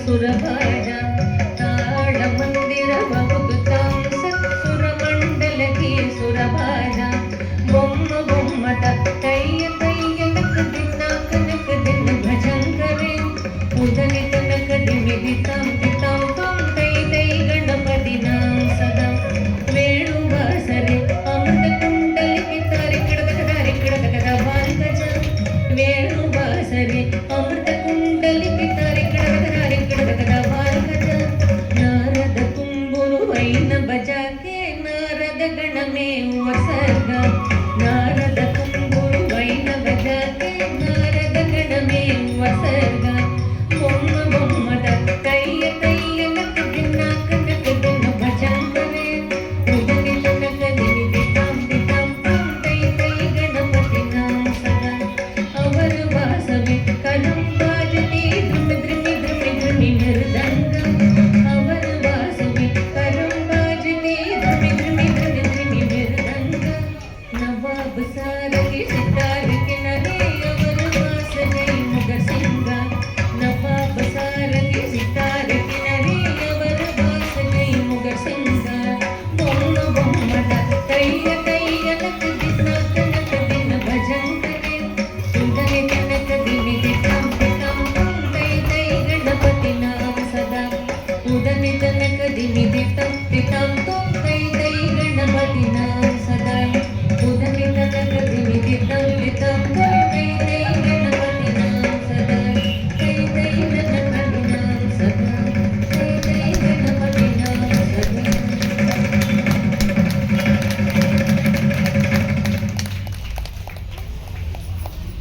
ಸುರಭಾಜ ತಾಳ ಮಂದಿರ ಬಹುತಾಂ ಸತ್ಸುರಮಂಡಲಕ್ಕೆ ಸುರಭಾಜ ಬೊಮ್ಮ ಬೊಮ್ಮಟ ಕೈಯ ಕೈಯ ನಕ ದಿನ ಭಜಂಕರೆ ಉದನಿ ತನಕ ದಿಮಿದಿತಾಂ ದಿತಾಂ ತಾಂ ತೈ ತೈ ಗಣಪತಿ ನಾಂ ಸದಾ ವೇಣುವಾಸರೆ ಅಮೃತ ಕುಂಡಲಿಕೆ ತಾರೆ ಕಿಡದಕ ಬಾಲ್ಗಜ ವೇಣುವಾಸರೆ ಅಮೃತ ಕುಂಡಲಿಕೆ ತಾರೆ ಕಿಡದಕ ಬಾಲ್ಗಜ ನಾರದ ತುಂಬುರು ವೈನ ಬಜಾಕೆ ನಾರದ ಗಣಮೇ ವಸರ್ಗ ನಾರದ ತುಂಬುರು ವೈನ ಬಜಾಕೆ ನಾರದ ಗಣಮೇ ವಸರ್ಗ ಬೊಮ್ಮ ಬೊಮ್ಮದ ಕೈಯ ಕೈಯ ನಕ ದಿನ ಭಜಂಕರೆ ಉದನಿ ತನಕ ದಿಮಿದಿತಾಂ ದಿತಾಂ ತಾಂ ತೈ ತೈ ಗಣಪತಿ ನಾಂ ಸದಾ ಅವರ ವಾಸವಿ ಕಲಂ ಬಾಜತಿ ಧ್ರುಮಿ ಮೃದಂಗ ಅವರ ವಾಸವಿ ಕಲಂ ಬಾಜತಿ ಧ್ರುಮಿ ಮೃದಂಗ ನವಾಬ್ ಸಾರಗೆ ಸಿತಾರಕ್ಕೆ ನರೇ ಅವರ ವಾಸನೆ ಮುಗ ಸಿಂಗ ನವಾಬ್ ಸಾರಗೆ ಸಿತಾರಕ್ಕೆ ನರೇ ಅವರ ವಾಸನೆ ಮುಗ ಸಿಂಗ ಬೊಮ್ಮ ಬೊಮ್ಮಟ ಕೈಯ ಕೈಯ ನಕ ದಿನ ಭಜಂಕರೆ ಉದನಿ ತನಕ ದಿಮಿದಿತಾಂ ದಿತಾಂ ತಾಂ ತೈ ತೈ ಗಣಪತಿ ನಾಂ ಸದಾ ಉದನಿ ತನಕ ದಿಮಿದಿತಾಂ ದಿತಾಂ